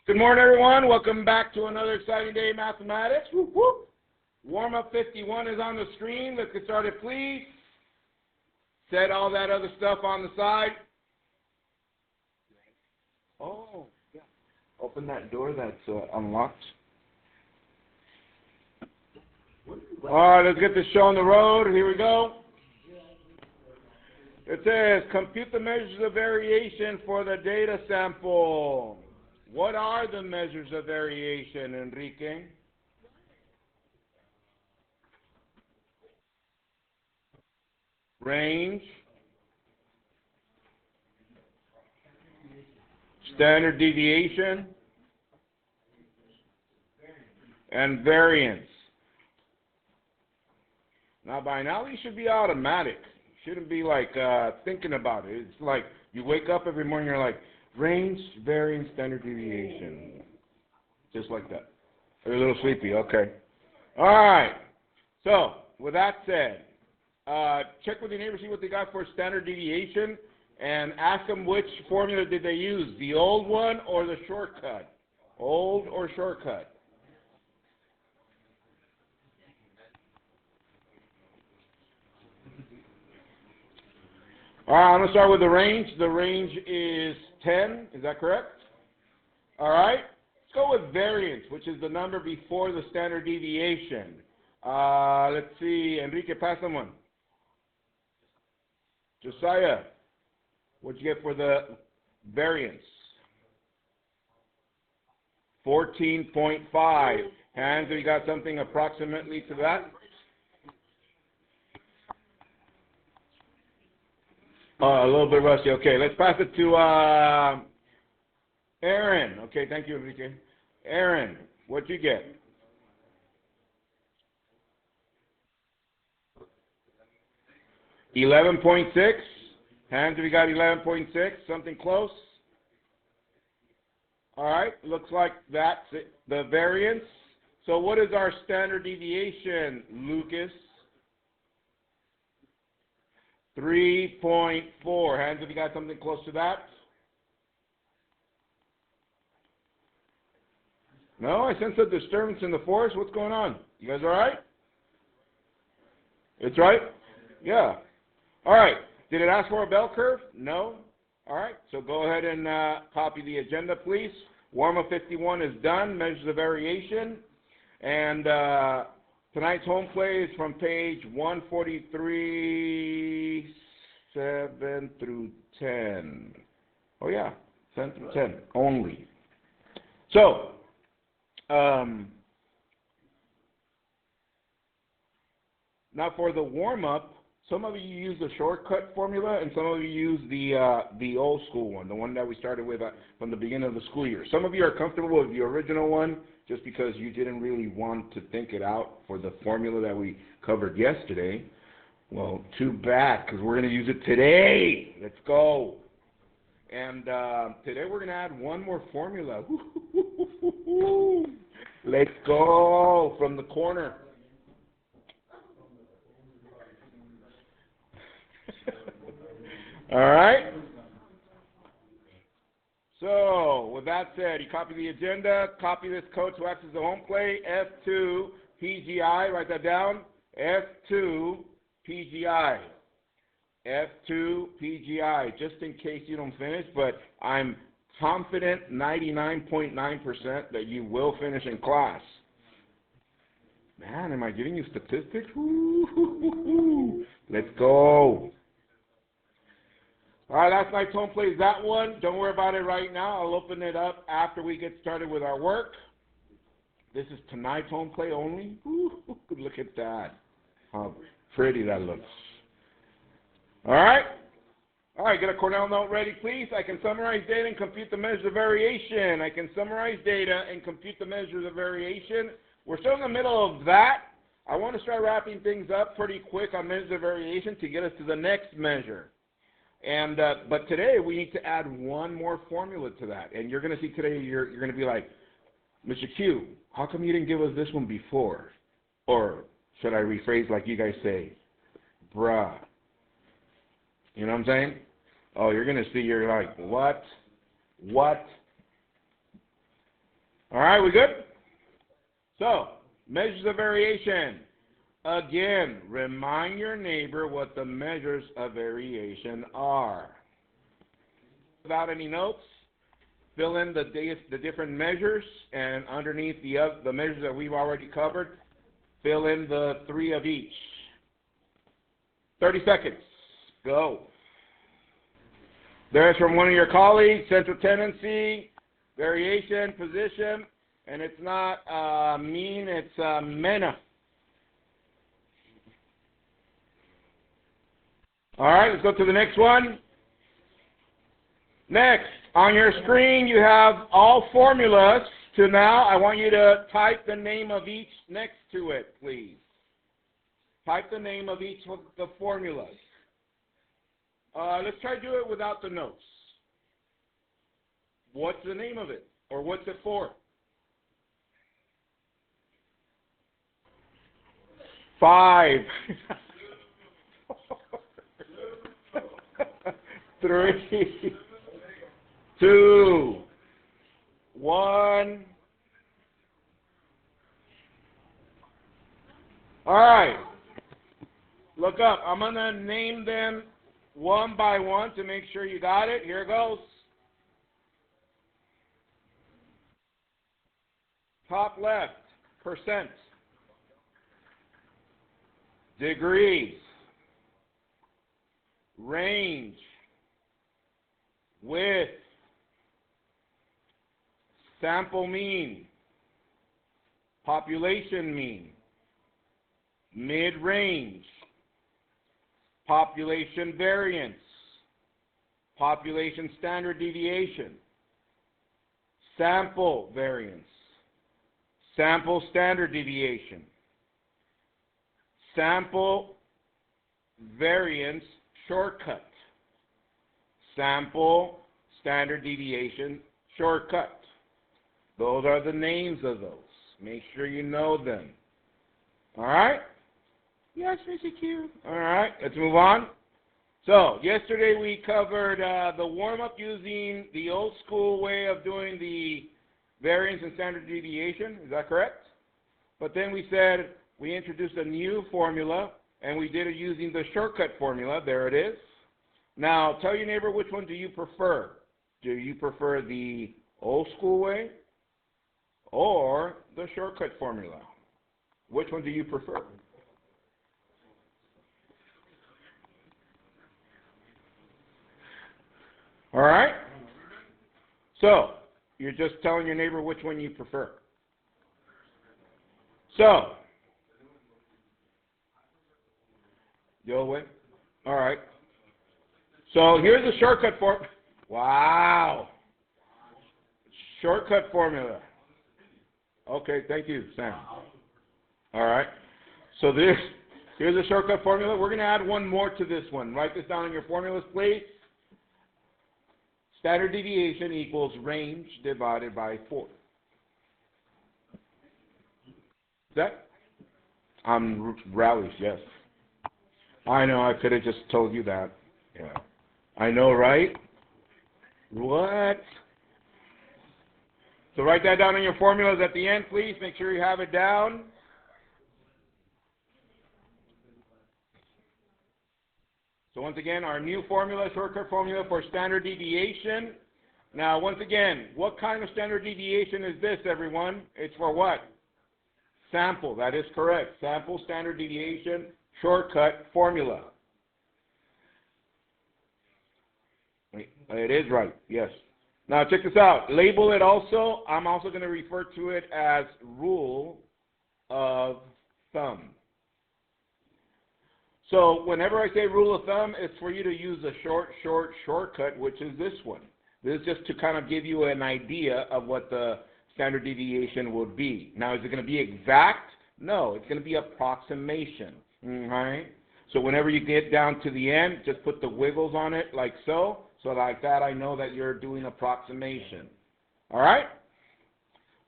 Good morning, everyone. Welcome back to another exciting day in mathematics. Whoop, whoop. Warm-up 51 is on the screen. Let's get started, please. Set all that other stuff on the side. Oh, yeah. Open that door that's unlocked. All right, let's get this show on the road. Here we go. It says, compute the measures of variation for the data sample. What are the measures of variation, Enrique? Range, standard deviation, and variance. Now, by now, these should be automatic. Shouldn't be like thinking about it. It's like you wake up every morning, you're like, range, variance, standard deviation. Just like that. You're a little sleepy, okay. All right. So, with that said, check with your neighbor, see what they got for standard deviation, and ask them which formula did they use, the old one or the shortcut. Old or shortcut. All right, I'm going to start with the range. The range is 10. Is that correct? All right. Let's go with variance, which is the number before the standard deviation. Let's see. Enrique, pass them one. Josiah, what'd you get for the variance? 14.5. Hands, have you got something approximately to that? A little bit rusty. Okay, let's pass it to Aaron. Okay, thank you, Enrique. Aaron, what'd you get? $11.6. Hands, have you got 11.6? Something close? All right, looks like that's it, the variance. So what is our standard deviation, Lucas? 3.4. Hands, have you got something close to that? No, I sense a disturbance in the forest. What's going on? You guys all right? It's right? Yeah. All right. Did it ask for a bell curve? No. All right. So go ahead and copy the agenda, please. Warm-up 51 is done. Measures of variation. And tonight's home play is from page 143, 7 through 10. Oh, yeah. 7 through 10 only. So, now for the warm-up, some of you use the shortcut formula, and some of you use the old school one, the one that we started with from the beginning of the school year. Some of you are comfortable with the original one just because you didn't really want to think it out for the formula that we covered yesterday. Well, too bad, because we're going to use it today. Let's go. And today we're going to add one more formula. Let's go from the corner. All right. So, with that said, you copy the agenda, copy this coach who acts as the home play, F2 PGI, write that down, F2 PGI, F2 PGI, just in case you don't finish, but I'm confident 99.9% that you will finish in class. Man, am I giving you statistics? Let's go. All right, last night's home play is that one. Don't worry about it right now. I'll open it up after we get started with our work. This is tonight's home play only. Look at that. How pretty that looks. All right. All right, get a Cornell note ready, please. I can summarize data and compute the measures of variation. I can summarize data and compute the measures of variation. We're still in the middle of that. I want to start wrapping things up pretty quick on measures of variation to get us to the next measure. And but today we need to add one more formula to that. And you're going to see today, you're going to be like, Mr. Q, how come you didn't give us this one before? Or should I rephrase like you guys say, bruh. You know what I'm saying? Oh, you're going to see, you're like, what? All right, we good? So, measures of variation. Again, remind your neighbor what the measures of variation are. Without any notes, fill in the different measures, and underneath the measures that we've already covered, fill in the 3 of each. 30 seconds. Go. There's from one of your colleagues, central tendency, variation, position, and it's not mean, it's mena. All right, let's go to the next one. Next, on your screen, you have all formulas. To now, I want you to type the name of each next to it, please. Type the name of each of the formulas. Let's try to do it without the notes. What's the name of it? Or what's it for? 5. 3, 2, 1. All right. Look up. I'm going to name them one by one to make sure you got it. Here goes. Top left, percent. Degrees. Range. Width. Sample mean. Population mean. Mid-range. Population variance. Population standard deviation. Sample variance. Sample standard deviation. Sample variance shortcut. Sample standard deviation shortcut. Those are the names of those. Make sure you know them. All right? Yes, Mr. Q. All right, let's move on. So, yesterday we covered the warm-up using the old school way of doing the variance and standard deviation. Is that correct? But then we said we introduced a new formula, and we did it using the shortcut formula. There it is. Now, tell your neighbor, which one do you prefer? Do you prefer the old school way or the shortcut formula? Which one do you prefer? All right? So, you're just telling your neighbor which one you prefer. So, the old way? All right. So, here's the shortcut formula. Wow. Shortcut formula. Okay, thank you, Sam. All right. So, here's the shortcut formula. We're going to add one more to this one. Write this down in your formulas, please. Standard deviation equals range divided by 4. Is that? Rallies, yes. I know, I could have just told you that. Yeah. I know, right? What? So write that down in your formulas at the end, please. Make sure you have it down. So once again, our new formula, shortcut formula for standard deviation. Now, once again, what kind of standard deviation is this, everyone? It's for what? Sample. That is correct. Sample standard deviation shortcut formula. It is right, yes. Now, check this out. Label it also. I'm also going to refer to it as rule of thumb. So whenever I say rule of thumb, it's for you to use a shortcut, which is this one. This is just to kind of give you an idea of what the standard deviation would be. Now, is it going to be exact? No, it's going to be approximation. All right? So whenever you get down to the end, just put the wiggles on it like so. So like that, I know that you're doing approximation. All right?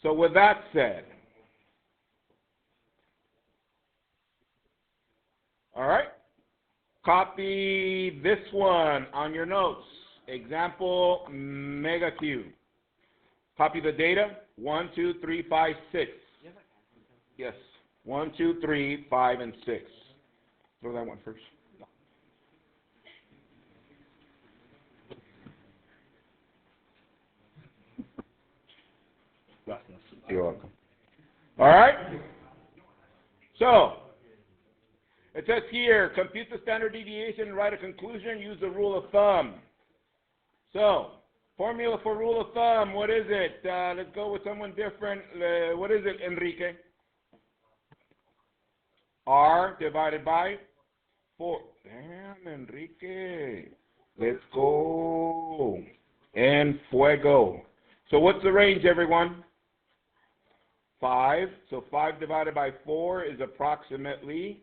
So with that said, all right, copy this one on your notes. Example, mega Q. Copy the data. 1, 2, 3, 5, 6. Yes. 1, 2, 3, 5, and 6. Throw that one first. You're welcome. All right. So, it says here, compute the standard deviation and write a conclusion. Use the rule of thumb. So, formula for rule of thumb, what is it? Let's go with someone different. What is it, Enrique? R divided by 4. Damn, Enrique. Let's go. And fuego. So what's the range, everyone? 5. So 5 divided by 4 is approximately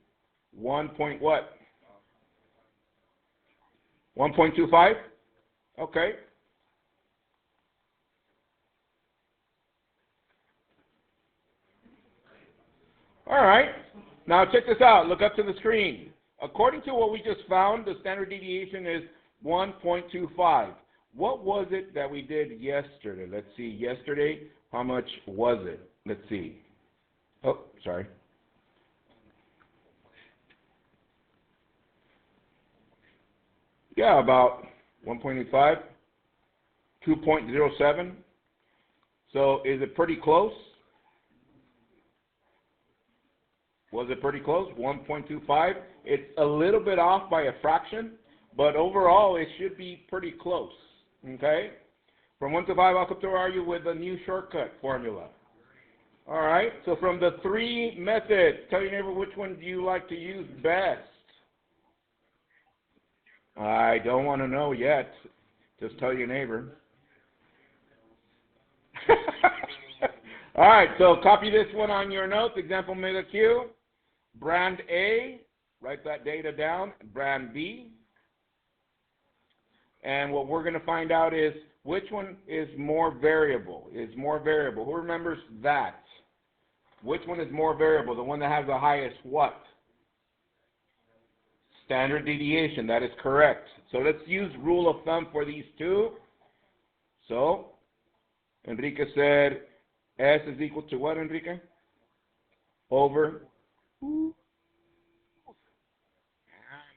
1 point what? 1.25? Okay. All right. Now check this out. Look up to the screen. According to what we just found, the standard deviation is 1.25. What was it that we did yesterday? Let's see. Yesterday, how much was it? Let's see. Oh, sorry. Yeah, about 1.85, 2.07. So is it pretty close? Was it pretty close? 1.25. It's a little bit off by a fraction, but overall it should be pretty close. Okay? From 1 to 5, I'll come to argue with a new shortcut formula. All right? So from the 3 methods, tell your neighbor which one do you like to use best. I don't want to know yet. Just tell your neighbor. All right, so copy this one on your notes. Example mega Q. Brand A, write that data down. Brand B. And what we're going to find out is which one is more variable. Who remembers that? Which one is more variable? The one that has the highest what? Standard deviation. That is correct. So let's use rule of thumb for these two. So Enrique said S is equal to what, Enrique? Over.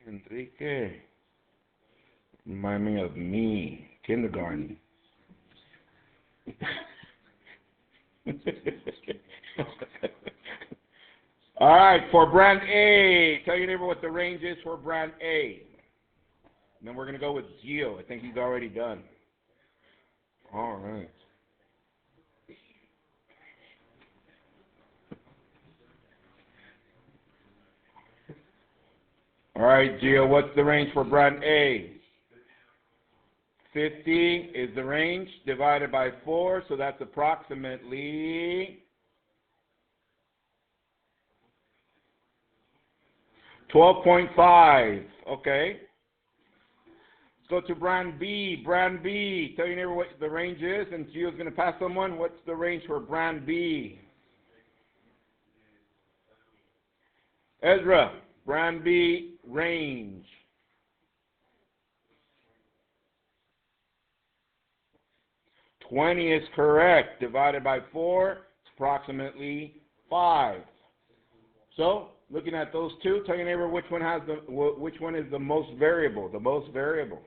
Enrique. Remind me of me. Kindergarten. All right, for brand A, tell your neighbor what the range is for brand A. And then we're going to go with Gio. I think he's already done. All right. All right, Gio, what's the range for brand A? 50 is the range divided by 4, so that's approximately 12.5. Okay. Let's go to brand B. Brand B. Tell your neighbor what the range is, and Gio's going to pass someone. What's the range for brand B? Ezra, brand B range. $20 is correct. Divided by 4, it's approximately 5. So, looking at those two, tell your neighbor which one is the most variable. The most variable.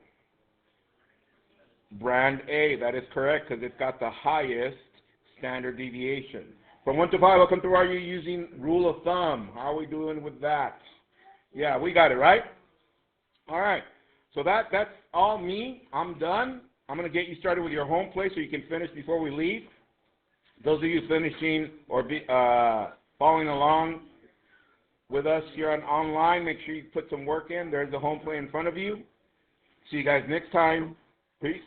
Brand A, that is correct because it's got the highest standard deviation. From 1 to 5, I'll come through. Are you using rule of thumb? How are we doing with that? Yeah, we got it, right? All right. So that's all me. I'm done. I'm going to get you started with your home play so you can finish before we leave. Those of you finishing or following along with us here online, make sure you put some work in. There's the home play in front of you. See you guys next time. Peace.